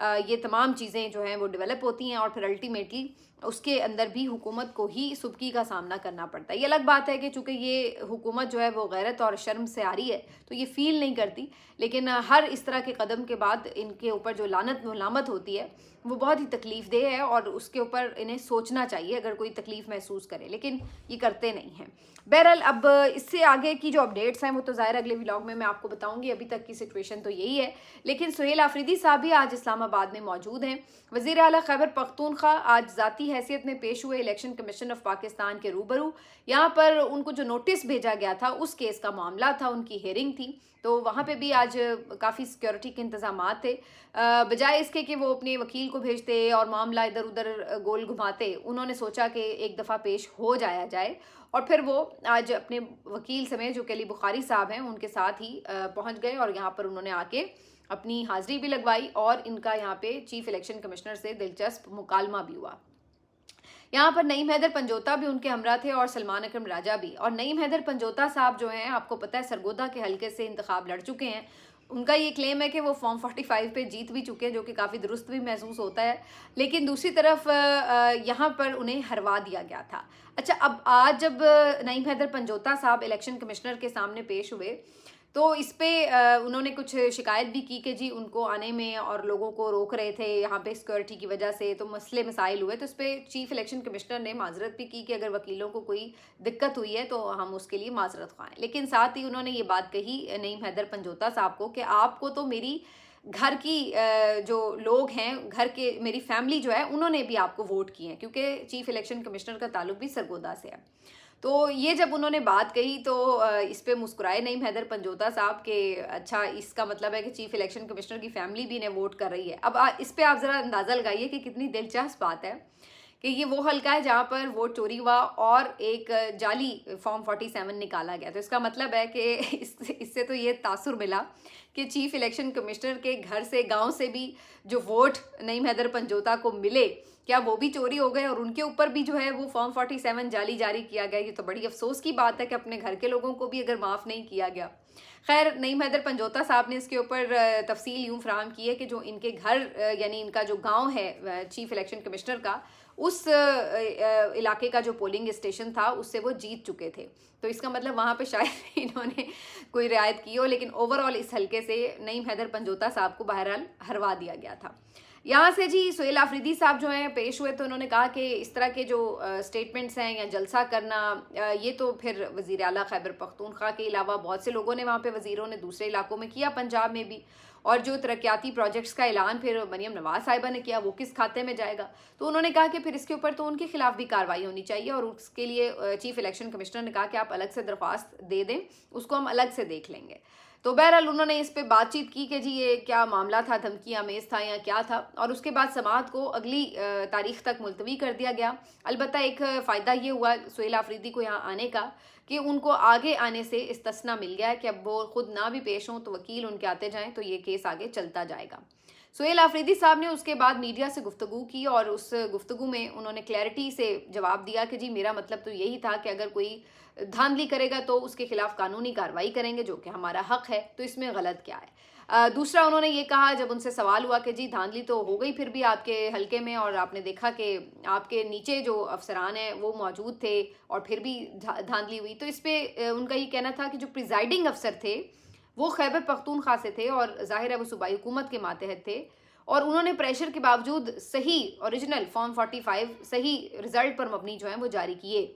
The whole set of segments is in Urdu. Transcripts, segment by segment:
یہ تمام چیزیں جو ہیں وہ ڈیولپ ہوتی ہیں اور پھر الٹیمیٹلی اس کے اندر بھی حکومت کو ہی سبکی کا سامنا کرنا پڑتا ہے. یہ الگ بات ہے کہ چونکہ یہ حکومت جو ہے وہ غیرت اور شرم سے آ رہی ہے تو یہ فیل نہیں کرتی، لیکن ہر اس طرح کے قدم کے بعد ان کے اوپر جو لعنت ملامت ہوتی ہے وہ بہت ہی تکلیف دہ ہے اور اس کے اوپر انہیں سوچنا چاہیے اگر کوئی تکلیف محسوس کرے، لیکن یہ کرتے نہیں ہیں. بہرحال اب اس سے آگے کی جو اپڈیٹس ہیں وہ تو ظاہر اگلے ولاگ میں آپ کو بتاؤں گی. ابھی تک کی سچویشن تو یہی ہے، لیکن سہیل آفریدی صاحب بھی آج اسلام آباد میں موجود ہیں. وزیر اعلیٰ خیبر پختونخوا آج ذاتی حیثیت میں پیش ہوئے الیکشن کمیشن آف پاکستان کے روبرو. یہاں پر ان کو جو نوٹس بھیجا گیا تھا اس کیس کا معاملہ تھا، ان کی ہیئرنگ تھی، تو وہاں پہ بھی آج کافی سیکیورٹی کے انتظامات تھے. بجائے اس کے کہ وہ اپنے وکیل کو بھیجتے اور معاملہ ادھر ادھر گول گھماتے، انہوں نے سوچا کہ ایک دفعہ پیش ہو جایا جائے اور پھر وہ آج اپنے وکیل سمیت جو کیلی بخاری صاحب ہیں ان کے ساتھ ہی پہنچ گئے اور یہاں پر انہوں نے آ کے اپنی حاضری بھی لگوائی اور ان کا یہاں پہ چیف الیکشن کمشنر سے دلچسپ مکالمہ بھی ہوا. یہاں پر نعیم حیدر پنجوتا بھی ان کے ہمراہ تھے اور سلمان اکرم راجہ بھی. اور نعیم حیدر پنجوتا صاحب جو ہیں آپ کو پتہ ہے سرگودا کے حلقے سے انتخاب لڑ چکے ہیں. ان کا یہ کلیم ہے کہ وہ فارم 45 پہ جیت بھی چکے ہیں، جو کہ کافی درست بھی محسوس ہوتا ہے، لیکن دوسری طرف یہاں پر انہیں ہروا دیا گیا تھا. اچھا، اب آج جب نعیم حیدر پنجوتا صاحب الیکشن کمشنر کے سامنے پیش ہوئے تو اس پہ انہوں نے کچھ شکایت بھی کی کہ جی ان کو آنے میں اور لوگوں کو روک رہے تھے یہاں پہ سیکورٹی کی وجہ سے، تو مسئلے مسائل ہوئے. تو اس پہ چیف الیکشن کمشنر نے معذرت بھی کی کہ اگر وکیلوں کو کوئی دقت ہوئی ہے تو ہم اس کے لیے معذرت خواہیں، لیکن ساتھ ہی انہوں نے یہ بات کہی نعیم حیدر پنجوتا صاحب کو کہ آپ کو تو میری گھر کی جو لوگ ہیں، گھر کے میری فیملی جو ہے انہوں نے بھی آپ کو ووٹ کیے ہیں، کیونکہ چیف الیکشن کمشنر کا تعلق بھی سرگودا سے ہے. تو یہ جب انہوں نے بات کہی تو اس پہ مسکرائے نعیم حیدر پنجوتا صاحب کہ اچھا اس کا مطلب ہے کہ چیف الیکشن کمشنر کی فیملی بھی انہیں ووٹ کر رہی ہے. اب اس پہ آپ ذرا اندازہ لگائیے کہ کتنی دلچسپ بات ہے کہ یہ وہ حلقہ ہے جہاں پر ووٹ چوری ہوا اور ایک جعلی فارم 47 نکالا گیا. تو اس کا مطلب ہے کہ اس سے تو یہ تاثر ملا کہ چیف الیکشن کمشنر کے گھر سے، گاؤں سے بھی جو ووٹ نعیم حیدر پنجوتا کو ملے کیا وہ بھی چوری ہو گئے اور ان کے اوپر بھی جو ہے وہ فارم 47 جعلی جاری کیا گیا. یہ تو بڑی افسوس کی بات ہے کہ اپنے گھر کے لوگوں کو بھی اگر معاف نہیں کیا گیا. خیر، نعیم حیدر پنجوتا صاحب نے اس کے اوپر تفصیل یوں فراہم کی ہے کہ جو ان کے گھر یعنی ان کا جو گاؤں ہے چیف الیکشن کمشنر کا، اس علاقے کا جو پولنگ اسٹیشن تھا اس سے وہ جیت چکے تھے. تو اس کا مطلب وہاں پہ شاید انہوں نے کوئی رعایت کی ہو، لیکن اوور آل اس حلقے سے نعیم حیدر پنجوتا صاحب کو بہرحال ہروا دیا گیا تھا. یہاں سے جی سہیل آفریدی صاحب جو ہیں پیش ہوئے تو انہوں نے کہا کہ اس طرح کے جو سٹیٹمنٹس ہیں یا جلسہ کرنا، یہ تو پھر وزیر اعلیٰ خیبر پختونخوا کے علاوہ بہت سے لوگوں نے وہاں پہ وزیروں نے دوسرے علاقوں میں کیا، پنجاب میں بھی، اور جو ترقیاتی پروجیکٹس کا اعلان پھر مریم نواز صاحبہ نے کیا وہ کس کھاتے میں جائے گا. تو انہوں نے کہا کہ پھر اس کے اوپر تو ان کے خلاف بھی کارروائی ہونی چاہیے اور اس کے لیے چیف الیکشن کمشنر نے کہا کہ آپ الگ سے درخواست دے دیں، اس کو ہم الگ سے دیکھ لیں گے. تو بہرحال انہوں نے اس پہ بات چیت کی کہ جی یہ کیا معاملہ تھا، دھمکی آمیز تھا یا کیا تھا، اور اس کے بعد سماعت کو اگلی تاریخ تک ملتوی کر دیا گیا. البتہ ایک فائدہ یہ ہوا سہیل آفریدی کو یہاں آنے کا کہ ان کو آگے آنے سے استثنا مل گیا ہے کہ اب وہ خود نہ بھی پیش ہوں تو وکیل ان کے آتے جائیں تو یہ کیس آگے چلتا جائے گا. سہیل آفریدی صاحب نے اس کے بعد میڈیا سے گفتگو کی اور اس گفتگو میں انہوں نے کلیئرٹی سے جواب دیا کہ جی میرا مطلب تو یہی تھا کہ اگر کوئی دھاندلی کرے گا تو اس کے خلاف قانونی کارروائی کریں گے، جو کہ ہمارا حق ہے، تو اس میں غلط کیا ہے. دوسرا انہوں نے یہ کہا جب ان سے سوال ہوا کہ جی دھاندلی تو ہو گئی پھر بھی آپ کے حلقے میں اور آپ نے دیکھا کہ آپ کے نیچے جو افسران ہیں وہ موجود تھے اور پھر بھی دھاندلی ہوئی، تو اس پہ ان کا یہ کہنا تھا کہ جو پریزائڈنگ افسر تھے وہ خیبر پختونخوا سے تھے اور ظاہر ہے وہ صوبائی حکومت کے ماتحت تھے، اور انہوں نے پریشر کے باوجود صحیح اوریجنل فارم 45 صحیح رزلٹ پر مبنی جو ہیں وہ جاری کیے.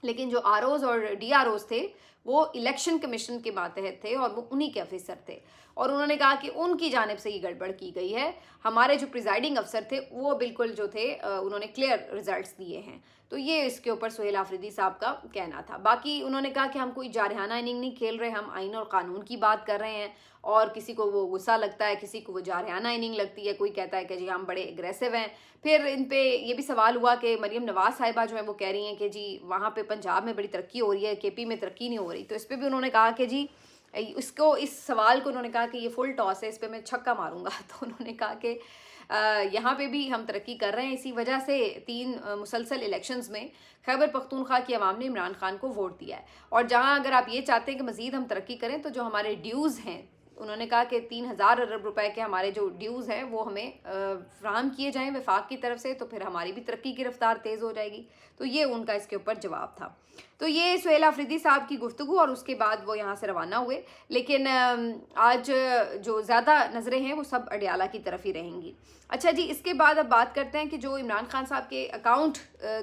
لیکن جو آر اوز اور ڈی آر اوز تھے وہ الیکشن کمیشن کے ماتحت تھے اور وہ انہی کے افسر تھے، اور انہوں نے کہا کہ ان کی جانب سے یہ گڑبڑ کی گئی ہے. ہمارے جو پریزائڈنگ افسر تھے وہ بالکل جو تھے انہوں نے کلیئر رزلٹس دیے ہیں. تو یہ اس کے اوپر سہیل آفریدی صاحب کا کہنا تھا. باقی انہوں نے کہا کہ ہم کوئی جارحانہ اننگ نہیں کھیل رہے، ہم آئین اور قانون کی بات کر رہے ہیں، اور کسی کو وہ غصہ لگتا ہے، کسی کو وہ جارحانہ اننگ لگتی ہے، کوئی کہتا ہے کہ جی ہم بڑے اگریسو ہیں. پھر ان پہ یہ بھی سوال ہوا کہ مریم نواز صاحبہ جو ہیں وہ کہہ رہی ہیں کہ جی وہاں پہ پنجاب میں بڑی ترقی ہو رہی ہے، کے پی میں ترقی نہیں ہو رہی. تو اس پہ بھی انہوں نے کہا کہ جی اس سوال کو انہوں نے کہا کہ یہ فل ٹاس ہے، اس پہ میں چھکا ماروں گا. تو انہوں نے کہا کہ یہاں پہ بھی ہم ترقی کر رہے ہیں. اسی وجہ سے 3 مسلسل الیکشنز میں خیبر پختونخوا کی عوام نے عمران خان کو ووٹ دیا ہے، اور جہاں اگر آپ یہ چاہتے ہیں کہ مزید ہم ترقی کریں تو جو ہمارے ڈیوز ہیں انہوں نے کہا کہ 3000 ارب روپے کے ہمارے جو ڈیوز ہیں وہ ہمیں فراہم کیے جائیں وفاق کی طرف سے، تو پھر ہماری بھی ترقی کی رفتار تیز ہو جائے گی. تو یہ ان کا اس کے اوپر جواب تھا. تو یہ سہیل آفریدی صاحب کی گفتگو، اور اس کے بعد وہ یہاں سے روانہ ہوئے. لیکن آج جو زیادہ نظریں ہیں وہ سب اڈیالہ کی طرف ہی رہیں گی. اچھا جی، اس کے بعد اب بات کرتے ہیں کہ جو عمران خان صاحب کے اکاؤنٹ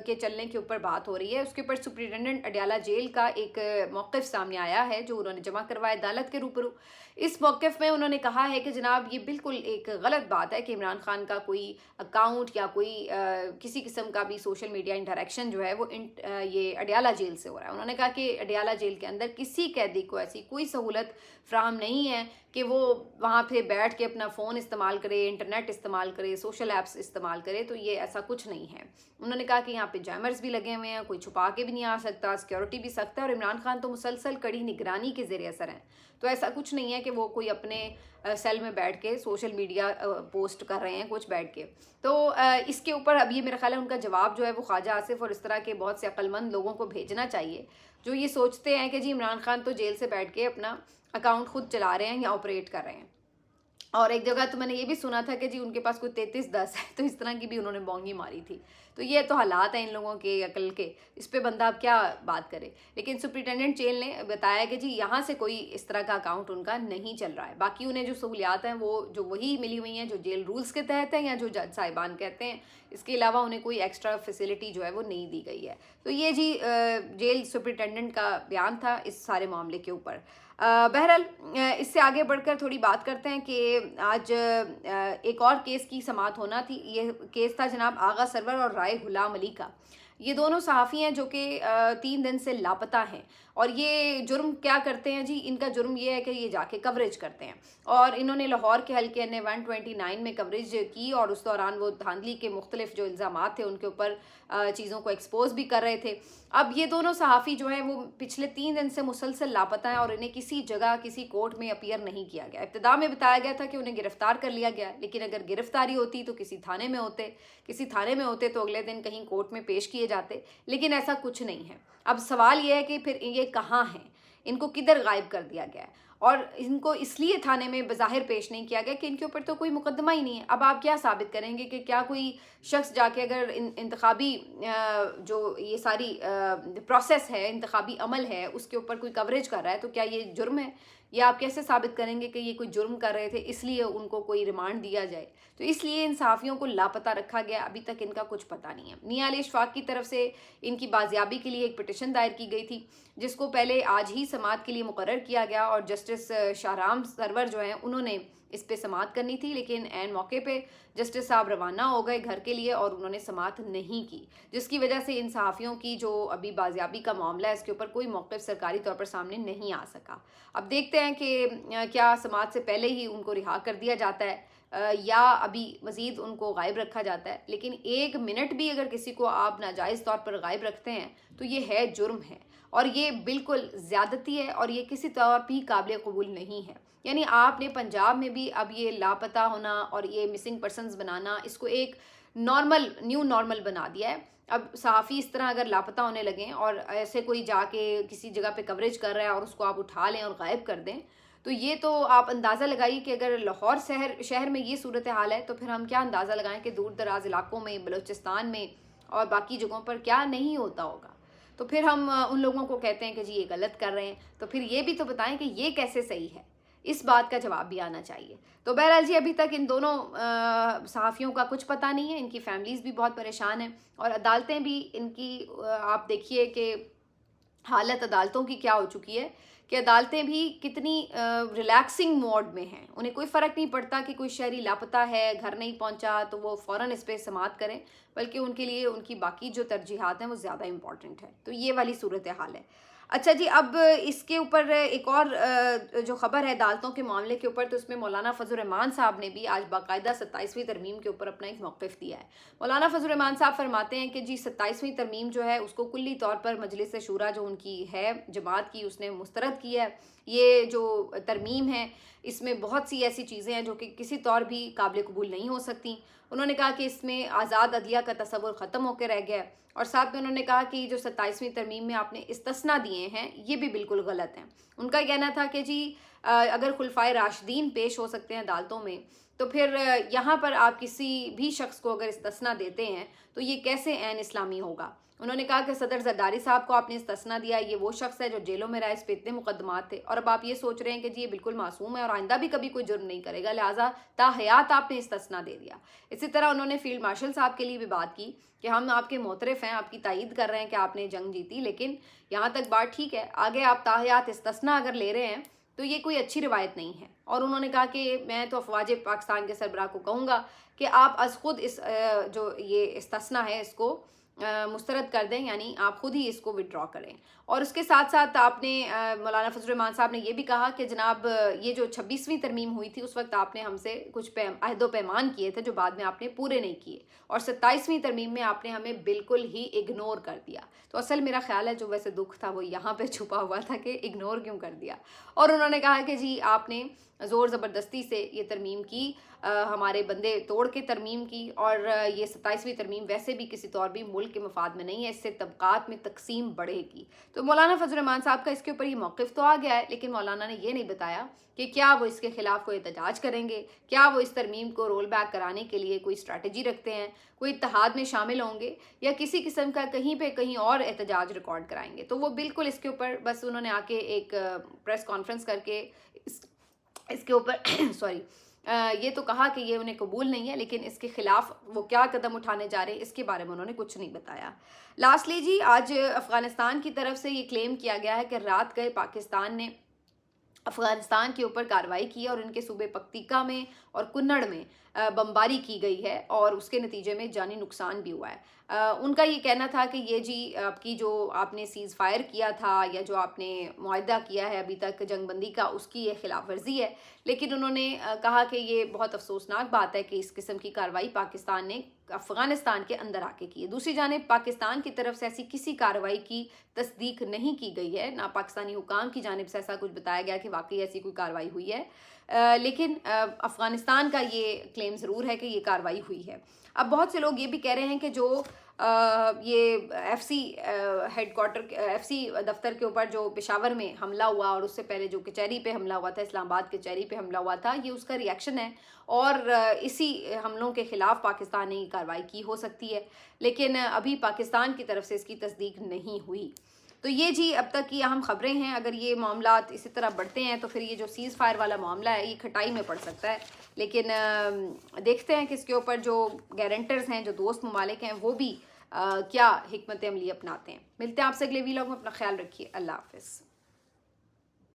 کے چلنے کے اوپر بات ہو رہی ہے، اس کے اوپر سپرنٹینڈنٹ اڈیالہ جیل کا ایک موقف سامنے آیا ہے جو انہوں نے جمع کروایا عدالت کے روبرو. اس موقف میں انہوں نے کہا ہے کہ جناب یہ بالکل ایک غلط بات ہے کہ عمران خان کا کوئی اکاؤنٹ یا کوئی کسی قسم کا بھی سوشل میڈیا انٹریکشن جو ہے وہ یہ اڈیالہ جیل سے ہو رہا ہے. انہوں نے کہا کہ اڈیالہ جیل کے اندر کسی قیدی کو ایسی کوئی سہولت فراہم نہیں ہے کہ وہ وہاں پہ بیٹھ کے اپنا فون استعمال کرے، انٹرنیٹ استعمال کرے، سوشل ایپس استعمال کرے. تو یہ ایسا کچھ نہیں ہے. انہوں نے کہا کہ یہاں پہ جیمرز بھی لگے ہوئے ہیں، کوئی چھپا کے بھی نہیں آ سکتا، سیکیورٹی بھی سخت ہے، اور عمران خان تو مسلسل کڑی نگرانی کے زیر اثر ہیں. تو ایسا کچھ نہیں ہے کہ وہ کوئی اپنے سیل میں بیٹھ کے سوشل میڈیا پوسٹ کر رہے ہیں کچھ بیٹھ کے. تو اس کے اوپر اب یہ میرا خیال ہے ان کا جواب جو ہے وہ خواجہ آصف اور اس طرح کے بہت سے عقل مند لوگوں کو بھیجنا چاہیے جو یہ سوچتے ہیں کہ جی عمران خان تو جیل سے بیٹھ کے اپنا اکاؤنٹ خود چلا رہے ہیں یا آپریٹ کر رہے ہیں. اور ایک جگہ تو میں نے یہ بھی سنا تھا کہ جی ان کے پاس کوئی 3310 ہے، تو اس طرح کی بھی انہوں نے بونگی ماری تھی. تو یہ تو حالات ہیں ان لوگوں کے عقل کے، اس پہ بندہ اب کیا بات کرے. لیکن سپرنٹینڈنٹ جیل نے بتایا کہ جی یہاں سے کوئی اس طرح کا اکاؤنٹ ان کا نہیں چل رہا ہے. باقی انہیں جو سہولیات ہیں وہ جو وہی ملی ہوئی ہیں جو جیل رولز کے تحت ہیں یا جو جج صاحبان کہتے ہیں. اس کے علاوہ انہیں کوئی ایکسٹرا فیسلٹی جو ہے وہ نہیں دی گئی ہے. تو یہ جی جیل سپرنٹینڈنٹ کا بیان تھا اس سارے معاملے کے اوپر. بہرحال اس سے آگے بڑھ کر تھوڑی بات کرتے ہیں کہ آج ایک اور کیس کی سماعت ہونا تھی. یہ کیس تھا جناب آغا سرور اور رائے غلام علی کا. یہ دونوں صحافی ہیں جو کہ 3 دن سے لاپتہ ہیں. اور یہ جرم کیا کرتے ہیں جی؟ ان کا جرم یہ ہے کہ یہ جا کے کوریج کرتے ہیں، اور انہوں نے لاہور کے حلقے این 129 میں کوریج کی، اور اس دوران وہ دھاندلی کے مختلف جو الزامات تھے ان کے اوپر چیزوں کو ایکسپوز بھی کر رہے تھے. اب یہ دونوں صحافی جو ہیں وہ پچھلے 3 دن سے مسلسل لاپتہ ہیں، اور انہیں کسی جگہ کسی کورٹ میں اپیئر نہیں کیا گیا. ابتدا میں بتایا گیا تھا کہ انہیں گرفتار کر لیا گیا، لیکن اگر گرفتاری ہوتی تو کسی تھانے میں ہوتے تو اگلے دن کہیں کورٹ میں پیش کیے جاتے. لیکن ایسا کچھ نہیں ہے. اب سوال یہ ہے کہ پھر یہ کہاں ہیں، ان کو کدھر غائب کر دیا گیا ہے، اور ان کو اس لیے تھانے میں بظاہر پیش نہیں کیا گیا کہ ان کے اوپر تو کوئی مقدمہ ہی نہیں ہے. اب آپ کیا ثابت کریں گے کہ کیا کوئی شخص جا کے اگر انتخابی جو یہ ساری پروسیس ہے، انتخابی عمل ہے، اس کے اوپر کوئی کوریج کر رہا ہے تو کیا یہ جرم ہے؟ یا آپ کیسے ثابت کریں گے کہ یہ کوئی جرم کر رہے تھے اس لیے ان کو کوئی ریمانڈ دیا جائے؟ تو اس لیے ان صحافیوں کو لاپتہ رکھا گیا. ابھی تک ان کا کچھ پتہ نہیں ہے. میاں علی اشفاق کی طرف سے ان کی بازیابی کے لیے ایک پٹیشن دائر کی گئی تھی جس کو پہلے آج ہی سماعت کے لیے مقرر کیا گیا، اور جسٹس شاہرام سرور جو ہیں انہوں نے اس پہ سماعت کرنی تھی. لیکن عین موقع پہ جسٹس صاحب روانہ ہو گئے گھر کے لیے اور انہوں نے سماعت نہیں کی، جس کی وجہ سے ان صحافیوں کی جو ابھی بازیابی کا معاملہ ہے اس کے اوپر کوئی موقف سرکاری طور پر سامنے نہیں آ سکا. اب دیکھتے ہیں کہ کیا سماعت سے پہلے ہی ان کو رہا کر دیا جاتا ہے یا ابھی مزید ان کو غائب رکھا جاتا ہے. لیکن 1 منٹ بھی اگر کسی کو آپ ناجائز طور پر غائب رکھتے ہیں تو یہ ہے جرم ہے، اور یہ بالکل زیادتی ہے، اور یہ کسی طور بھی قابل قبول نہیں ہے. یعنی آپ نے پنجاب میں بھی اب یہ لاپتہ ہونا اور یہ مسنگ پرسنز بنانا اس کو ایک نیو نارمل بنا دیا ہے. اب صحافی اس طرح اگر لاپتہ ہونے لگیں اور ایسے کوئی جا کے کسی جگہ پہ کوریج کر رہا ہے اور اس کو آپ اٹھا لیں اور غائب کر دیں، تو یہ تو آپ اندازہ لگائیے کہ اگر لاہور شہر میں یہ صورتحال ہے تو پھر ہم کیا اندازہ لگائیں کہ دور دراز علاقوں میں، بلوچستان میں اور باقی جگہوں پر کیا نہیں ہوتا ہوگا. تو پھر ہم ان لوگوں کو کہتے ہیں کہ جی یہ غلط کر رہے ہیں، تو پھر یہ بھی تو بتائیں کہ یہ کیسے صحیح ہے. اس بات کا جواب بھی آنا چاہیے. تو بہرحال جی ابھی تک ان دونوں صحافیوں کا کچھ پتہ نہیں ہے. ان کی فیملیز بھی بہت پریشان ہیں، اور عدالتیں بھی ان کی آپ دیکھیے کہ حالت عدالتوں کی کیا ہو چکی ہے کہ عدالتیں بھی کتنی ریلیکسنگ موڈ میں ہیں. انہیں کوئی فرق نہیں پڑتا کہ کوئی شہری لاپتہ ہے، گھر نہیں پہنچا تو وہ فوراً اس پہ سماعت کریں، بلکہ ان کے لیے ان کی باقی جو ترجیحات ہیں وہ زیادہ امپورٹنٹ ہے. تو یہ والی صورتحال ہے. اچھا جی، اب اس کے اوپر ایک اور جو خبر ہے عدالتوں کے معاملے کے اوپر، تو اس میں مولانا فضل الرحمان صاحب نے بھی آج باقاعدہ 27ویں ترمیم کے اوپر اپنا ایک موقف دیا ہے. مولانا فضل الرحمان صاحب فرماتے ہیں کہ جی 27ویں ترمیم جو ہے اس کو کلی طور پر مجلس شورا جو ان کی ہے جماعت کی، اس نے مسترد کیا ہے. یہ جو ترمیم ہے اس میں بہت سی ایسی چیزیں ہیں جو کہ کسی طور بھی قابل قبول نہیں ہو سکتی. انہوں نے کہا کہ اس میں آزاد عدلیہ کا تصور ختم ہو کے رہ گیا ہے، اور ساتھ میں انہوں نے کہا کہ جو 27ویں ترمیم میں آپ نے استثنا دیے ہیں یہ بھی بالکل غلط ہیں۔ ان کا کہنا تھا کہ جی اگر خلفائے راشدین پیش ہو سکتے ہیں عدالتوں میں تو پھر یہاں پر آپ کسی بھی شخص کو اگر استثنا دیتے ہیں تو یہ کیسے عین اسلامی ہوگا۔ انہوں نے کہا کہ صدر زرداری صاحب کو آپ نے استثنا دیا، یہ وہ شخص ہے جو جیلوں میں رہا، اس پہ اتنے مقدمات تھے، اور اب آپ یہ سوچ رہے ہیں کہ جی یہ بالکل معصوم ہے اور آئندہ بھی کبھی کوئی جرم نہیں کرے گا، لہٰذا تا حیات آپ نے استثنا دے دیا۔ اسی طرح انہوں نے فیلڈ مارشل صاحب کے لیے بھی بات کی کہ ہم آپ کے معترف ہیں، آپ کی تائید کر رہے ہیں کہ آپ نے جنگ جیتی، لیکن یہاں تک بات ٹھیک ہے، آگے آپ تا حیات استثنا اگر لے رہے ہیں تو یہ کوئی اچھی روایت نہیں ہے۔ اور انہوں نے کہا کہ میں تو افواج پاکستان کے سربراہ کو کہوں گا کہ آپ از خود اس جو یہ استثنا ہے اس کو مسترد کر دیں، یعنی آپ خود ہی اس کو وڈرا کریں۔ اور اس کے ساتھ ساتھ آپ نے مولانا فضل الرحمان صاحب نے یہ بھی کہا کہ جناب یہ جو 26ویں ترمیم ہوئی تھی اس وقت آپ نے ہم سے کچھ عہد و پیمان کیے تھے جو بعد میں آپ نے پورے نہیں کیے، اور 27ویں ترمیم میں آپ نے ہمیں بالکل ہی اگنور کر دیا۔ تو اصل میرا خیال ہے جو ویسے دکھ تھا وہ یہاں پہ چھپا ہوا تھا کہ اگنور کیوں کر دیا۔ اور انہوں نے کہا کہ جی آپ نے زور زبردستی سے یہ ترمیم کی، ہمارے بندے توڑ کے ترمیم کی، اور یہ 27ویں ترمیم ویسے بھی کسی طور بھی ملک کے مفاد میں نہیں ہے، اس سے طبقات میں تقسیم بڑھے گی۔ تو مولانا فضل الرحمان صاحب کا اس کے اوپر یہ موقف تو آ گیا ہے، لیکن مولانا نے یہ نہیں بتایا کہ کیا وہ اس کے خلاف کوئی احتجاج کریں گے، کیا وہ اس ترمیم کو رول بیک کرانے کے لیے کوئی اسٹریٹجی رکھتے ہیں، کوئی اتحاد میں شامل ہوں گے، یا کسی قسم کا کہیں پہ کہیں اور احتجاج ریکارڈ کرائیں گے۔ تو وہ بالکل اس کے اوپر بس انہوں نے آ کے ایک پریس کانفرنس کر کے اس کے اوپر سوری یہ تو کہا کہ یہ انہیں قبول نہیں ہے، لیکن اس کے خلاف وہ کیا قدم اٹھانے جا رہے ہیں اس کے بارے میں انہوں نے کچھ نہیں بتایا۔ لاسٹلی جی آج افغانستان کی طرف سے یہ کلیم کیا گیا ہے کہ رات گئے پاکستان نے افغانستان کے اوپر کارروائی کی اور ان کے صوبے پکتیکا میں اور کنڑ میں بمباری کی گئی ہے، اور اس کے نتیجے میں جانی نقصان بھی ہوا ہے۔ ان کا یہ کہنا تھا کہ یہ جی آپ کی جو آپ نے سیز فائر کیا تھا یا جو آپ نے معاہدہ کیا ہے ابھی تک جنگ بندی کا، اس کی یہ خلاف ورزی ہے، لیکن انہوں نے کہا کہ یہ بہت افسوسناک بات ہے کہ اس قسم کی کارروائی پاکستان نے افغانستان کے اندر آ کے کی ہے۔ دوسری جانب پاکستان کی طرف سے ایسی کسی کارروائی کی تصدیق نہیں کی گئی ہے، نہ پاکستانی حکام کی جانب سے ایسا کچھ بتایا گیا کہ واقعی ایسی کوئی کارروائی ہوئی ہے، لیکن افغانستان کا یہ کلیم ضرور ہے کہ یہ کارروائی ہوئی ہے۔ اب بہت سے لوگ یہ بھی کہہ رہے ہیں کہ جو یہ F C headquarter F C دفتر کے اوپر جو پشاور میں حملہ ہوا، اور اس سے پہلے جو کچہری پہ حملہ ہوا تھا، اسلام آباد کچہری پہ حملہ ہوا تھا، یہ اس کا ریئیکشن ہے، اور اسی حملوں کے خلاف پاکستان نے کارروائی کی ہو سکتی ہے، لیکن ابھی پاکستان کی طرف سے اس کی تصدیق نہیں ہوئی۔ تو یہ جی اب تک کی اہم خبریں ہیں۔ اگر یہ معاملات اسی طرح بڑھتے ہیں تو پھر یہ جو سیز فائر والا معاملہ ہے یہ کھٹائی میں پڑ سکتا ہے، لیکن دیکھتے ہیں کہ اس کے اوپر جو گارنٹرز ہیں، جو دوست ممالک ہیں، وہ بھی کیا حکمت عملی اپناتے ہیں۔ ملتے ہیں آپ سے اگلے ویلاگ میں، اپنا خیال رکھیے، اللہ حافظ۔